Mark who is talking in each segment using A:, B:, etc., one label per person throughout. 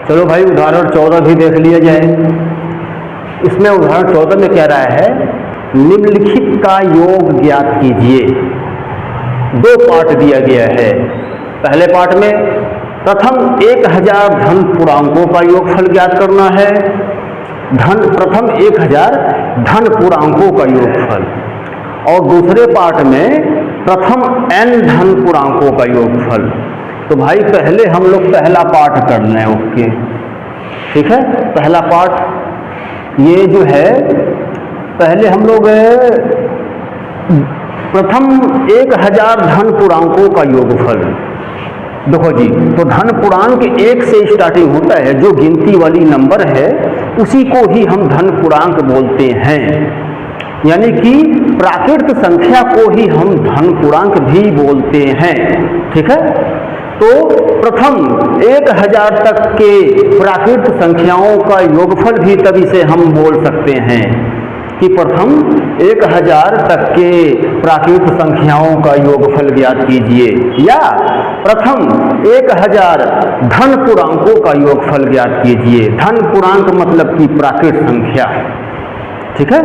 A: चलो भाई उदाहरण 14 भी देख लिया जाए। इसमें उदाहरण 14 में कह रहा है निम्नलिखित का योग ज्ञात कीजिए। दो पार्ट दिया गया है। पहले पार्ट में प्रथम 1000 धन पूर्णांकों का योगफल ज्ञात करना है। प्रथम 1000 धन पूर्णांकों का योगफल, और दूसरे पार्ट में प्रथम n धन पूर्णांकों का योगफल। तो भाई पहले हम लोग पहला पार्ट कर लें। ओके ठीक है, पहला पार्ट ये जो है, पहले हम लोग प्रथम 1000 धन पूर्णांकों का योगफल। देखो जी, तो धन पूर्णांक 1 से स्टार्टिंग होता है, जो गिनती वाली नंबर है उसी को ही हम धन पूर्णांक बोलते हैं, यानी कि प्राकृत संख्या को ही हम धन पूर्णांक भी बोलते हैं। ठीक है, तो प्रथम 1000 तक के प्राकृत संख्याओं का योगफल भी तभी से हम बोल सकते हैं कि प्रथम 1000 तक के प्राकृत संख्याओं का योगफल ज्ञात कीजिए, या प्रथम 1000 धन पूर्णांकों का योगफल ज्ञात कीजिए। धन पूर्णांक मतलब कि प्राकृत संख्या। ठीक है,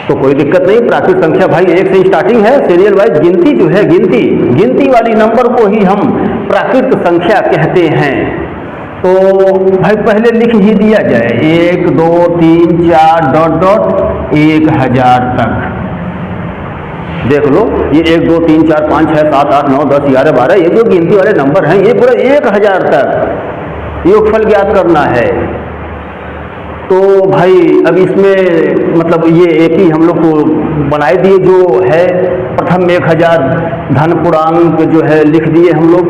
A: तो कोई दिक्कत नहीं, प्राकृत संख्या भाई 1 से स्टार्टिंग है, सीरियल वाइज गिनती जो है, गिनती वाली नंबर को ही हम प्राकृत संख्या कहते हैं। तो भाई पहले लिख ही दिया जाए 1 2 3 4 डॉट डॉट 1000 तक। देख लो, ये 1 2 3 4 5 6 7 8 9 10 11 12 ये जो गिनती वाले नंबर हैं, ये पूरा 1000 तक योगफल ज्ञात करना है। तो भाई अब इसमें मतलब ये एक ही हम लोग को बनाए दिए जो है, प्रथम 1000 धन पूर्णांक जो है लिख दिए हम लोग।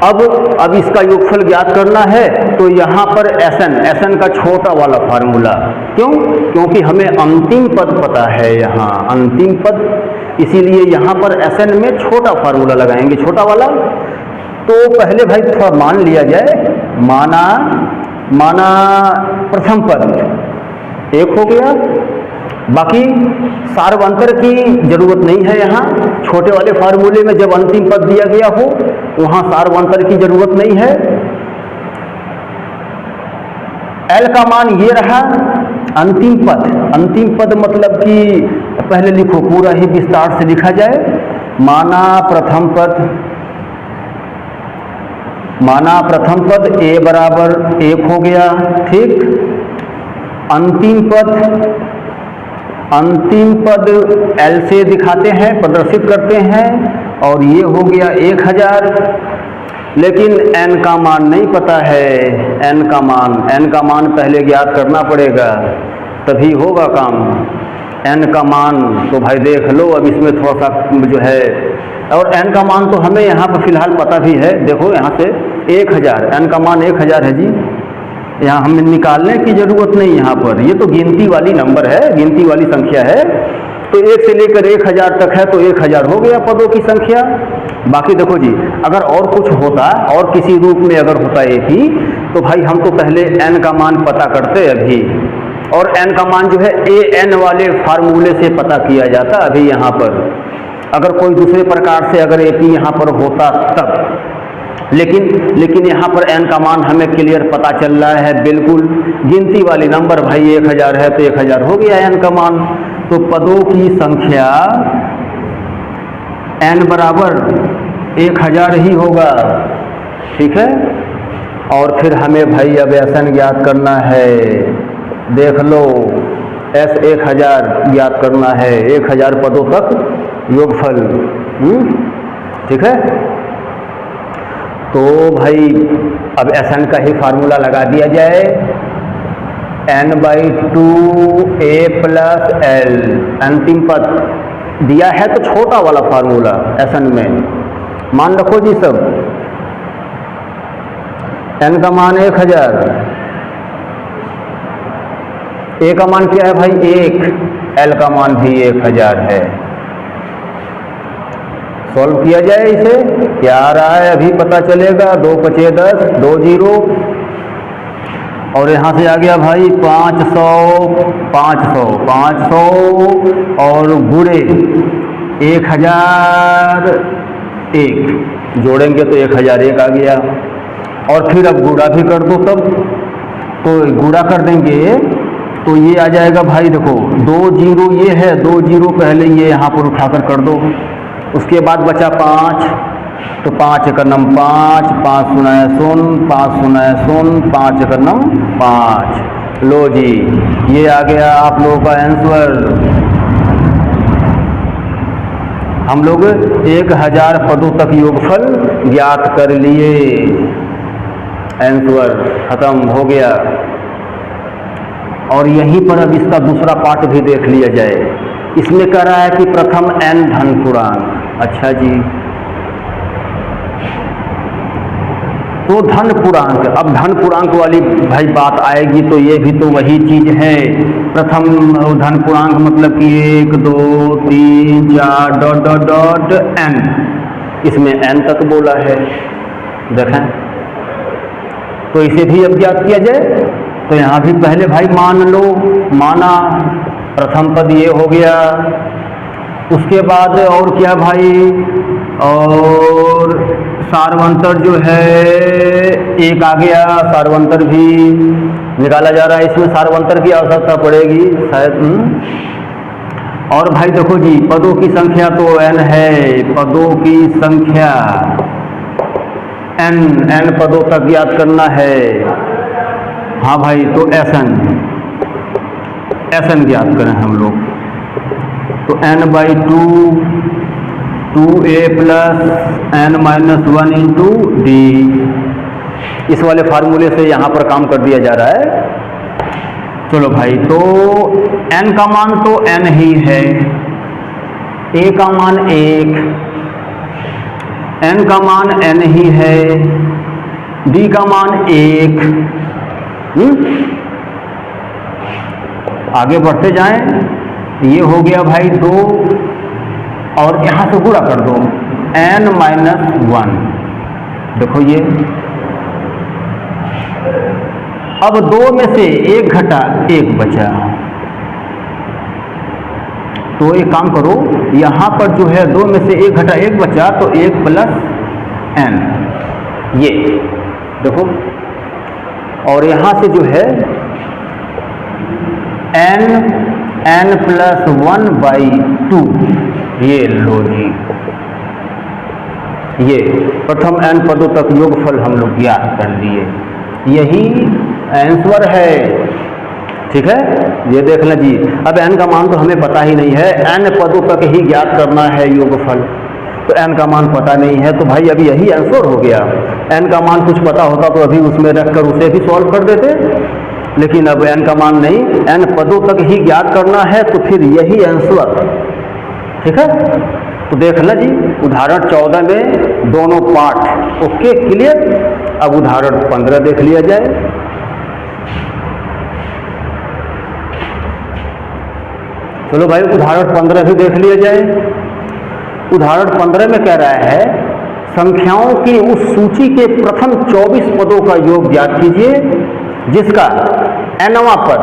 A: अब इसका योगफल ज्ञात करना है, तो यहाँ पर एसएन का छोटा वाला फार्मूला। क्योंकि हमें अंतिम पद पता है, यहाँ अंतिम पद, इसीलिए यहाँ पर एसएन में छोटा फार्मूला लगाएंगे, छोटा वाला। तो पहले भाई थोड़ा मान लिया जाए, माना प्रथम पद 1 हो गया, बाकी सार्वंतर की जरूरत नहीं है। यहाँ छोटे वाले फार्मूले में जब अंतिम पद दिया गया हो वहाँ सार्वंतर की जरूरत नहीं है। एल का मान ये रहा। अंतिम पद मतलब कि पहले लिखो, पूरा ही विस्तार से लिखा जाए। माना प्रथम पद a बराबर 1 हो गया। ठीक, अंतिम पद L से दिखाते हैं, प्रदर्शित करते हैं, और ये हो गया 1000। लेकिन n का मान नहीं पता है। n का मान पहले ज्ञात करना पड़ेगा, तभी होगा काम। n का मान तो भाई देख लो, अब इसमें थोड़ा सा जो है, और n का मान तो हमें यहाँ पर फिलहाल पता भी है। देखो यहाँ से 1000, n का मान 1000 है जी, यहाँ हमें निकालने की जरूरत नहीं। यहाँ पर ये तो गिनती वाली नंबर है, गिनती वाली संख्या है, तो 1 से लेकर 1000 तक है, तो 1000 हो गया पदों की संख्या। बाकी देखो जी, अगर और कुछ होता और किसी रूप में अगर होता एक ही, तो भाई हम तो पहले n का मान पता करते अभी, और n का मान जो है an वाले फार्मूले से पता किया जाता अभी। यहाँ पर अगर कोई दूसरे प्रकार से अगर AP यहाँ पर होता तब, लेकिन यहाँ पर n का मान हमें क्लियर पता चल रहा है, बिल्कुल गिनती वाली नंबर भाई 1000 है, तो 1000 हो गया n का मान। तो पदों की संख्या n बराबर 1000 ही होगा। ठीक है, और फिर हमें भाई अब एसएन ज्ञात करना है। देख लो, S 1000 ज्ञात करना है, 1000 पदों तक योगफल। ठीक है, तो भाई अब एसएन का ही फार्मूला लगा दिया जाए। n/2 a + l, अंतिम पद दिया है तो छोटा वाला फार्मूला एसएन में मान रखो जी सब। n का मान 1000, a का मान क्या है भाई 1, l का मान भी 1000 है। सॉल्व किया जाए इसे, क्या आ रहा है अभी पता चलेगा। 2 × 5 = 10, 2 0, और यहाँ से आ गया भाई 500 और गुणे 1001, जोड़ेंगे तो 1001 आ गया। और फिर अब गुणा भी कर दो, तब तो गुणा कर देंगे तो ये आ जाएगा भाई, देखो 2 जीरो ये है, 2 जीरो पहले ये यहाँ पर उठाकर कर दो। उसके बाद बचा 5, तो 5 एक नम 5, 5 शून्य शून्य, 5 शून्य शून्य, 5 एक नम 5। लो जी, ये आ गया आप लोगों का आंसर। हम लोग 1000 पदों तक योगफल ज्ञात कर लिए। आंसर खत्म हो गया। और यहीं पर अब इसका दूसरा पार्ट भी देख लिया जाए। इसमें कह रहा है कि प्रथम n धन पूर्णांक। अच्छा जी, तो धन पूर्णांक, अब धन पूर्णांक वाली भाई बात आएगी तो ये भी तो वही चीज है। प्रथम धन पूर्णांक मतलब कि 1 2 3 4 डॉट डॉट डॉट n, इसमें n तक बोला है। देखें तो इसे भी अब ज्ञात किया जाए। तो यहाँ भी पहले भाई मान लो, माना प्रथम पद ये हो गया। उसके बाद और क्या भाई, और सार्वंतर जो है एक आ गया, सार्वंतर भी निकाला जा रहा है। इसमें सार्वंतर की आवश्यकता पड़ेगी शायद। और भाई देखो जी, पदों की संख्या तो n है, पदों की संख्या n पदों तक ज्ञात करना है। हाँ भाई, तो SN ज्ञात करें हम लोग। तो n/2 2a plus n-1 into d, इस वाले फार्मूले से यहाँ पर काम कर दिया जा रहा है। चलो भाई, तो n का मान तो n ही है, a का मान 1, n का मान n ही है, d का मान 1। आगे बढ़ते जाएं, ये हो गया भाई 2, और यहां से गुणा कर दो n-1। देखो ये, अब 2 में से 1 घटा 1 बचा। तो एक काम करो, यहां पर जो है 2 में से 1 घटा 1 बचा, तो 1 प्लस n, ये देखो। और यहां से जो है n प्लस 1/2, ये लो जी, ये प्रथम n पदों तक योगफल हम लोग ज्ञात कर लिए। यही आंसर है, ठीक है। ये देख लें जी, अब n का मान तो हमें पता ही नहीं है, n पदों तक ही ज्ञात करना है योगफल। तो n का मान पता नहीं है, तो भाई अभी यही आंसर हो गया। n का मान कुछ पता होता तो अभी उसमें रखकर उसे भी सॉल्व कर देते, लेकिन अब n का मान नहीं, n पदों तक ही ज्ञात करना है, तो फिर यही आंसर, ठीक है। तो देख लो जी, उदाहरण 14 में दोनों पार्ट ओके क्लियर। अब उदाहरण 15 देख लिया जाए। चलो भाई, उदाहरण 15 भी देख लिया जाए। उदाहरण 15 में कह रहा है, संख्याओं की उस सूची के प्रथम 24 पदों का योग ज्ञात कीजिए जिसका nवां पद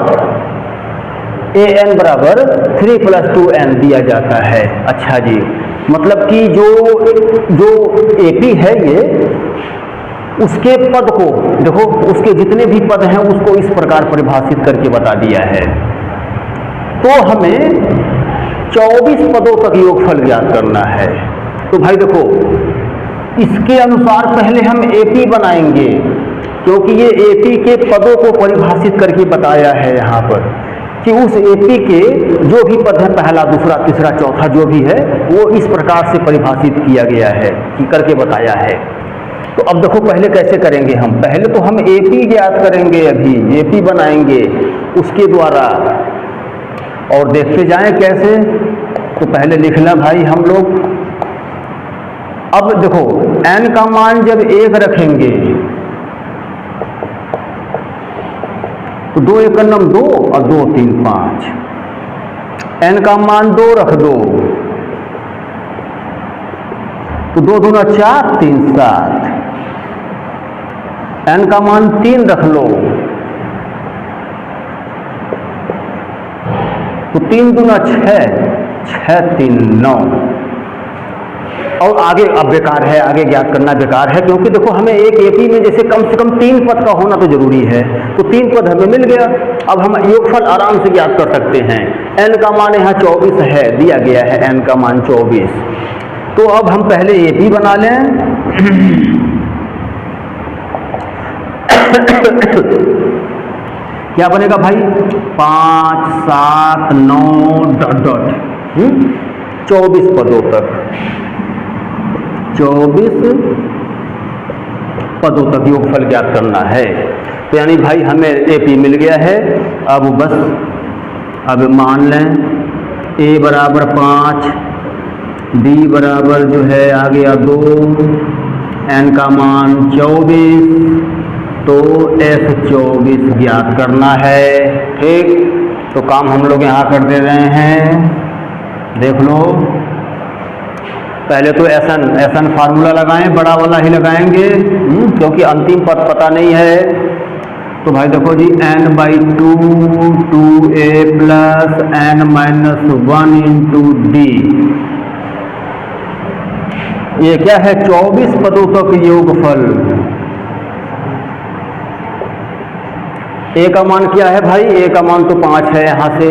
A: an बराबर 3 + 2n दिया जाता है। अच्छा जी, मतलब कि जो AP है ये, उसके पद को देखो, उसके जितने भी पद हैं उसको इस प्रकार परिभाषित करके बता दिया है। तो हमें 24 पदों तक योगफल ज्ञात करना है। तो भाई देखो, इसके अनुसार पहले हम AP बनाएंगे, क्योंकि ये AP के पदों को परिभाषित करके बताया है यहाँ पर कि उस AP के जो भी पद है, पहला दूसरा तीसरा चौथा जो भी है, वो इस प्रकार से परिभाषित किया गया है कि करके बताया है। तो अब देखो पहले कैसे करेंगे हम, पहले तो हम AP ज्ञात करेंगे, अभी AP बनाएंगे उसके द्वारा, और देखते जाएं कैसे। तो पहले लिखना भाई हम लोग। अब देखो, n का मान जब 1 रखेंगे तो 2 × 2 और 2 3 5, n का मान 2 रख दो तो 2 दूना 4 3 7, n का मान 3 रख लो तो 3 दूना 6 6 3 9, और आगे अब बेकार है, आगे ज्ञात करना बेकार है, क्योंकि देखो हमें एक एपी में जैसे कम से कम 3 पद का होना तो जरूरी है, तो 3 पद हमें मिल गया। अब हम योगफल आराम से ज्ञात कर सकते हैं। n का मान यहाँ 24 है, दिया गया है n का मान 24। तो अब हम पहले एपी बना लें। क्या बनेगा भाई? 5, 7, 9 डॉट डॉट 24 पदों तक, 24 पदों तक योगफल ज्ञात करना है। तो यानी भाई हमें एपी मिल गया है। अब बस अब मान लें a बराबर 5, d बराबर जो है आ गया 2, n का मान 24, तो S24 ज्ञात करना है। ठीक, तो काम हम लोग यहाँ कर दे रहे हैं, देख लो। पहले तो SN फार्मूला लगाएं, बड़ा वाला ही लगाएंगे क्योंकि अंतिम पद पता नहीं है। तो भाई देखो जी n/2 2a plus n-1 into D, ये क्या है? 24 पदों तक योगफल। a का मान क्या है भाई? a का मान तो 5 है यहाँ से,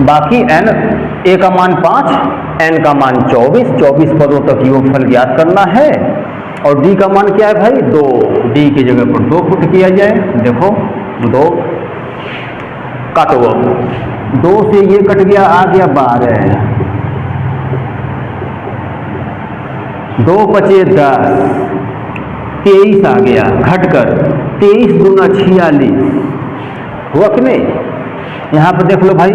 A: बाकी a का मान 5, n का मान 24 पदों तक योगफल ज्ञात करना है। और d का मान क्या है भाई? 2, d की जगह पर 2 पुट किया जाए। देखो 2 काटो, अब 2 से ये कट गया, आ गया 12, 2 बचे 10, 23 आ गया घटकर, 23 दूना 46 हुआ कि नहीं? यहाँ पर देख लो भाई,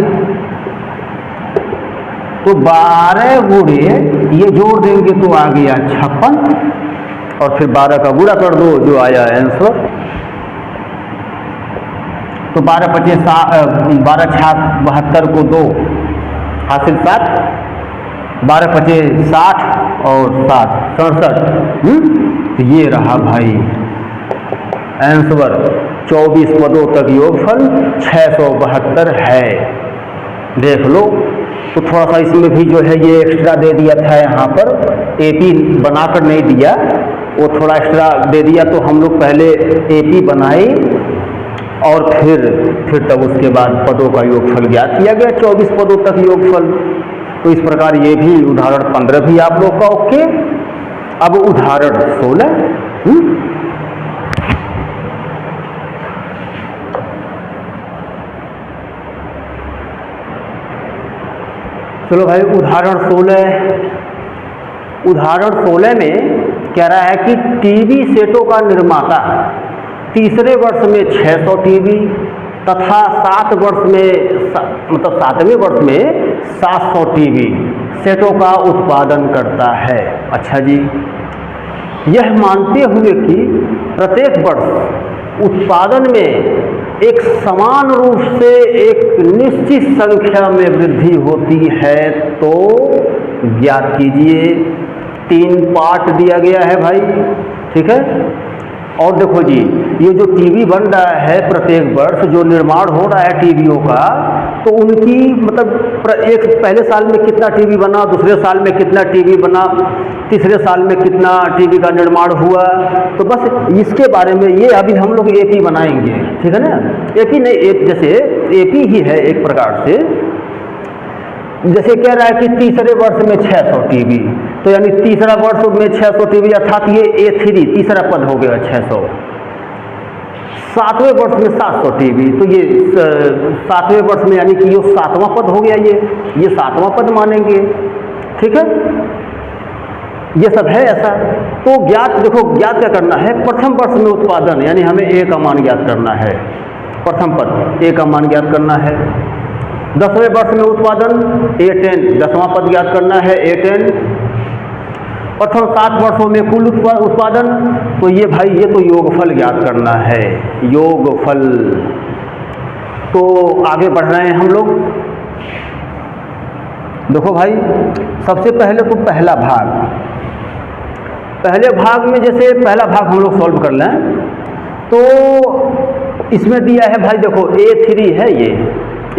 A: तो 12 गुणे ये जोड़ देंगे तो आ गया 56, और फिर 12 का गुणा कर दो जो आया आंसर। तो 12 पचे 12 छाक 72 को 2 हासिल 7, 12 पचे 60 और 7 67। तो ये रहा भाई आंसर। 24 पदों तक योगफल 672 है। देख लो, तो थोड़ा सा इसमें भी जो है ये एक्स्ट्रा दे दिया था, यहाँ पर एपी बनाकर नहीं दिया, वो थोड़ा एक्स्ट्रा दे दिया। तो हम लोग पहले एपी बनाए और फिर तब उसके बाद पदों का योगफल ज्ञात किया गया, 24 पदों तक योगफल। तो इस प्रकार ये भी उदाहरण 15 भी आप लोग का ओके। अब उदाहरण 16। चलो भाई उदाहरण 16 में कह रहा है कि टीवी सेटों का निर्माता तीसरे वर्ष में 600 टीवी तथा 7वें वर्ष में 700 टीवी सेटों का उत्पादन करता है। अच्छा जी, यह मानते हुए कि प्रत्येक वर्ष उत्पादन में एक समान रूप से एक निश्चित संख्या में वृद्धि होती है, तो ज्ञात कीजिए। 3 पार्ट दिया गया है भाई, ठीक है। और देखो जी, ये जो टीवी बन रहा है प्रत्येक वर्ष जो निर्माण हो रहा है टीवियों का, तो उनकी मतलब एक पहले साल में कितना टीवी बना, दूसरे साल में कितना टीवी बना, तीसरे साल में कितना टीवी का निर्माण हुआ, तो बस इसके बारे में ये अभी हम लोग एपी बनाएंगे, ठीक है ना। एपी नहीं, जैसे एपी ही है एक प्रकार से। जैसे कह रहा है कि तीसरे वर्ष में 600 टीवी, तो यानी तीसरा वर्ष में 600 टीवी, अर्थात ये A3 तीसरा पद हो गया 600। 7वें वर्ष में 700 टीवी, तो ये 7वें वर्ष में यानी कि ये 7वां पद हो गया, ये 7वां पद मानेंगे, ठीक है। ये सब है ऐसा। तो ज्ञात, देखो ज्ञात क्या करना है, प्रथम वर्ष में उत्पादन, यानी हमें A का मान ज्ञात करना है, प्रथम पद A का मान ज्ञात करना है। 10वें वर्ष में उत्पादन A10, 10वां पद ज्ञात करना है A10। प्रथम 7 वर्षों में कुल उत्पादन, तो ये भाई ये तो योगफल ज्ञात करना है, योगफल। तो आगे बढ़ रहे हैं हम लोग। देखो भाई, सबसे पहले तो पहला भाग, पहले भाग में जैसे पहला भाग हम लोग सॉल्व कर लें, तो इसमें दिया है भाई, देखो A3 है, ये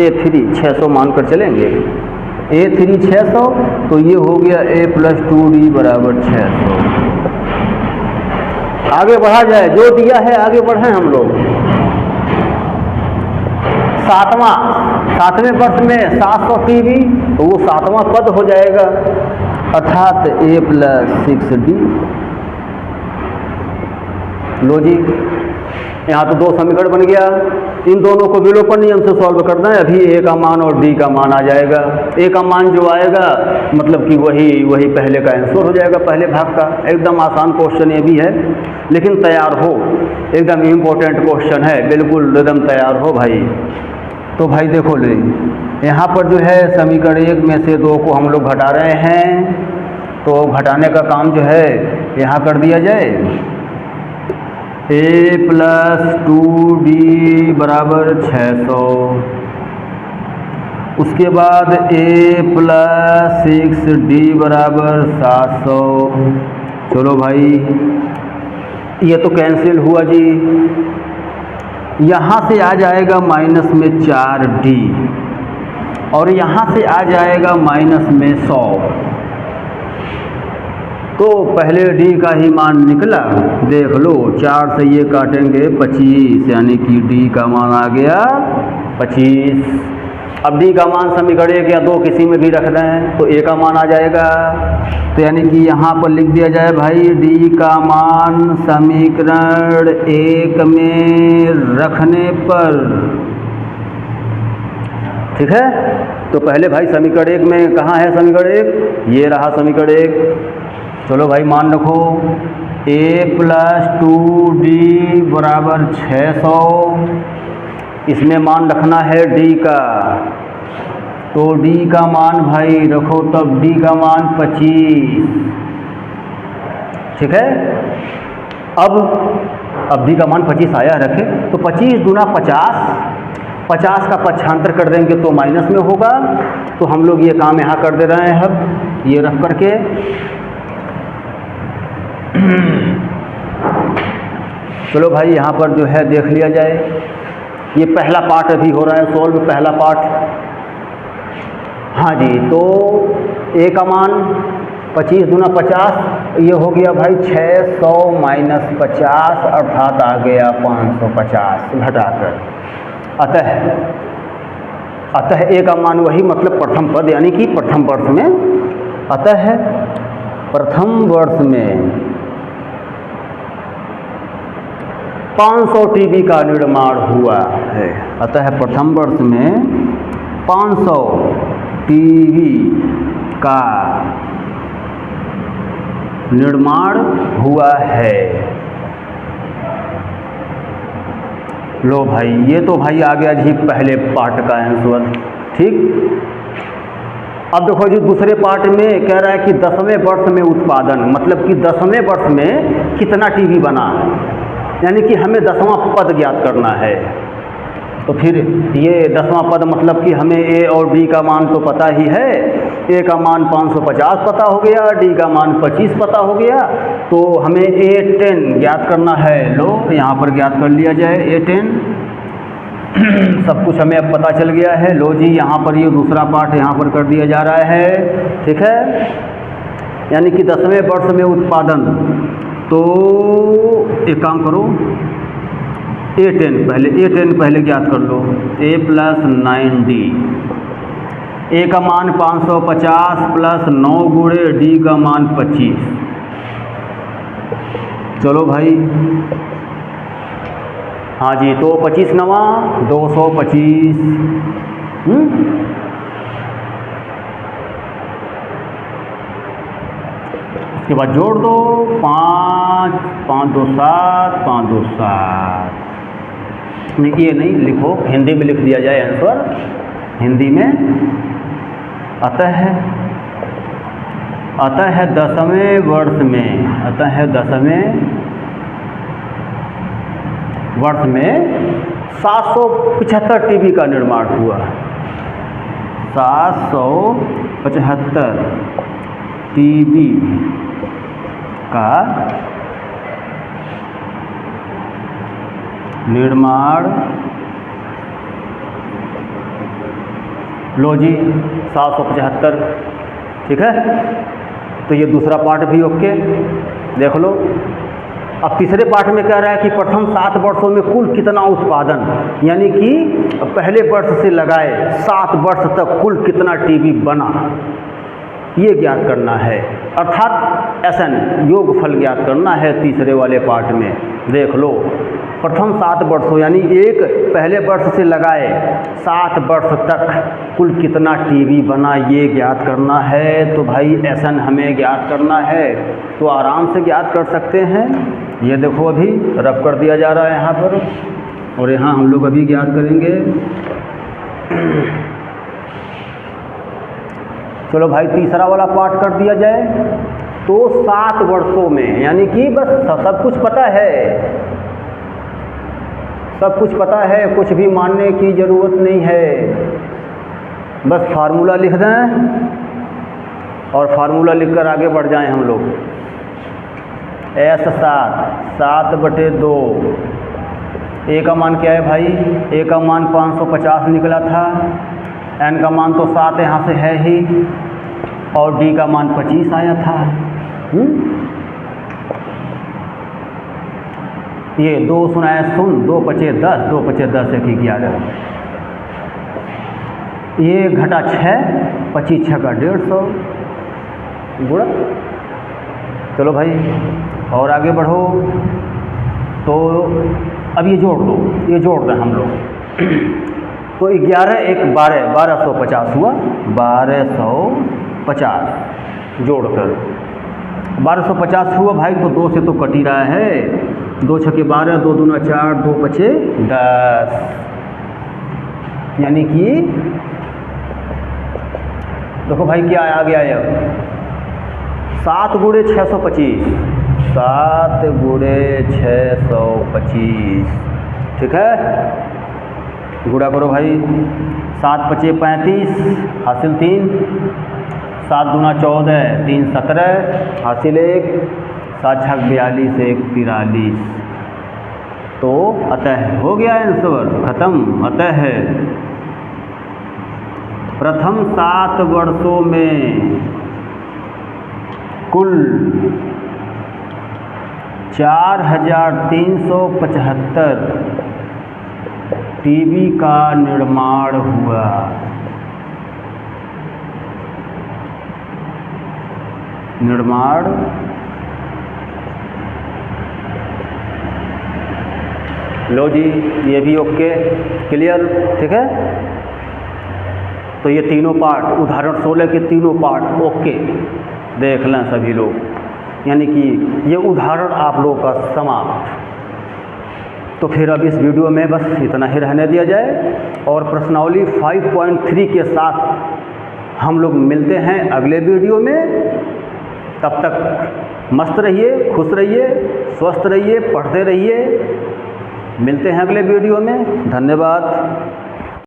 A: A3 600 मानकर चलेंगे, A3 600, तो ये हो गया A+2D बराबर 600। आगे बढ़ा जाए, जो दिया है आगे बढ़े हम लोग। सातवें वर्ष में 700 TB, तो वो 7वां पद हो जाएगा, अर्थात A+6D। लो जी, यहाँ तो 2 समीकरण बन गया। इन दोनों को विलोपन नियम से सॉल्व करना है। अभी A का मान और D का मान आ जाएगा। A का मान जो आएगा मतलब कि वही पहले का आंसर हो जाएगा, पहले भाग का। एकदम आसान क्वेश्चन ये भी है, लेकिन तैयार हो, एकदम इम्पोर्टेंट क्वेश्चन है, बिल्कुल एकदम तैयार हो भाई। तो भाई देखो ले, यहाँ पर जो है समीकरण 1 में से 2 को हम लोग घटा रहे हैं, तो घटाने का काम जो है यहाँ कर दिया जाए। A+2D बराबर 600, उसके बाद A+6D बराबर 700। चलो भाई, ये तो कैंसिल हुआ जी। यहाँ से आ जाएगा माइनस में 4D, और यहाँ से आ जाएगा माइनस में 100। तो पहले D का ही मान निकला, देख लो, 4 से ये काटेंगे 25, यानी कि D का मान आ गया 25। अब D का मान समीकरण 1 या 2 किसी में भी रख दें तो A का मान आ जाएगा। तो यानी कि यहाँ पर लिख दिया जाए भाई, D का मान समीकरण 1 में रखने पर, ठीक है। तो पहले भाई समीकरण 1 में कहाँ है समीकरण 1, ये रहा समीकरण 1। चलो भाई मान रखो, A+2D बराबर 600, इसमें मान रखना है D का, तो D का मान भाई रखो, तब D का मान 25, ठीक है। अब D का मान 25 आया रखे, तो 25 दूना 50, 50 का पक्षांतर कर देंगे तो माइनस में होगा। तो हम लोग ये काम यहाँ कर दे रहे हैं, अब ये रख करके। चलो भाई यहाँ पर जो है देख लिया जाए, ये पहला पार्ट अभी हो रहा है सॉल्व, पहला पार्ट। हाँ जी, तो A का मान 25 दूना 50, ये हो गया भाई 600 माइनस 50, अर्थात आ गया 550 घटाकर। अतः A का मान वही, मतलब प्रथम पद, यानी कि प्रथम वर्ष में, अतः प्रथम वर्ष में 500 TB का निर्माण हुआ है। अतः प्रथम वर्ष में 500 TB का निर्माण हुआ है। लो भाई, ये तो भाई आ गया जी पहले पार्ट का आंसर, ठीक। अब देखो जी दूसरे पार्ट में कह रहा है कि 10वें वर्ष में उत्पादन, मतलब कि 10वें वर्ष में कितना TB बना, यानी कि हमें 10वां पद ज्ञात करना है। तो फिर ये 10वां पद मतलब कि हमें A और D का मान तो पता ही है। A का मान 550 पता हो गया, D का मान 25 पता हो गया, तो हमें A10 ज्ञात करना है। लो यहाँ पर ज्ञात कर लिया जाए A10। सब कुछ हमें अब पता चल गया है। लो जी यहाँ पर ये दूसरा पार्ट यहाँ पर कर दिया जा रहा है, ठीक है। यानी कि 10वें वर्ष में उत्पादन, तो एक काम करो, A10 पहले ज्ञात कर लो, A+9D। A का मान 550 प्लस 9 गुणे D का मान 25। चलो भाई, हाँ जी, तो 25 नवा 225। उसके बाद जोड़ दो, 5 5 2 7 5 2 7। ये नहीं लिखो, हिंदी में लिख दिया जाए आंसर, हिंदी में। अतः 10वें वर्ष में 775 TB का निर्माण हुआ। 775 TB का निर्माण लो जी 775, ठीक है। तो ये दूसरा पार्ट भी ओके, देख लो। अब तीसरे पार्ट में कह रहा है कि प्रथम 7 वर्षों में कुल कितना उत्पादन, यानी कि पहले वर्ष से लगाए 7 वर्ष तक कुल कितना टीवी बना, ये ज्ञात करना है। अर्थात SN योगफल ज्ञात करना है तीसरे वाले पार्ट में। देख लो, प्रथम 7 वर्षों यानी एक पहले वर्ष से लगाए 7 वर्ष तक कुल कितना टीवी बना, ये ज्ञात करना है। तो भाई SN हमें ज्ञात करना है, तो आराम से ज्ञात कर सकते हैं। ये देखो अभी रब कर दिया जा रहा है यहाँ पर, और यहाँ हम लोग अभी ज्ञात करेंगे। चलो भाई तीसरा वाला पार्ट कर दिया जाए। तो 7 वर्षों में, यानी कि बस सब कुछ पता है, सब कुछ पता है, कुछ भी मानने की ज़रूरत नहीं है। बस फार्मूला लिख दें और फार्मूला लिखकर आगे बढ़ जाएं हम लोग। S7/2, A का मान क्या है भाई? A का मान 550 निकला था, N का मान तो 7 यहाँ से है ही, और D का मान 25 आया था। ये 2 सुनाया सुन, 2 पचे 10, 2 पचे 10 1 11, ये घटा 6, 25 6 का 150 गुणा। चलो भाई और आगे बढ़ो। तो अब ये जोड़ दो, ये जोड़ दें हम लोग। तो 11 1 12, 1250 हुआ, 1250 जोड़कर 1250 हुआ भाई। तो 2 से तो कट ही रहा है, 2 छके 12, 2 दूना 4, 2 पचे 10, यानी कि देखो भाई क्या आ गया है अब 7 गुणे 625, 7 गुणे 625, ठीक है। गुणा करो भाई, 7 पचे 35 हासिल 3, 7 दूना 14, 3 17 हासिल 1, 7 छक 42, 1 43। तो अतः हो गया आंसर, खत्म। अतः प्रथम 7 वर्षों में कुल 4375 टीवी का निर्माण हुआ। निर्माण लो जी, ये भी ओके, क्लियर, ठीक है। तो ये तीनों पार्ट, उदाहरण 16 के तीनों पार्ट ओके, देख लें सभी लोग। यानी कि ये उदाहरण आप लोगों का समाप्त। तो फिर अब इस वीडियो में बस इतना ही रहने दिया जाए, और प्रश्नावली 5.3 के साथ हम लोग मिलते हैं अगले वीडियो में। तब तक मस्त रहिए, खुश रहिए, स्वस्थ रहिए, पढ़ते रहिए। मिलते हैं अगले वीडियो में। धन्यवाद।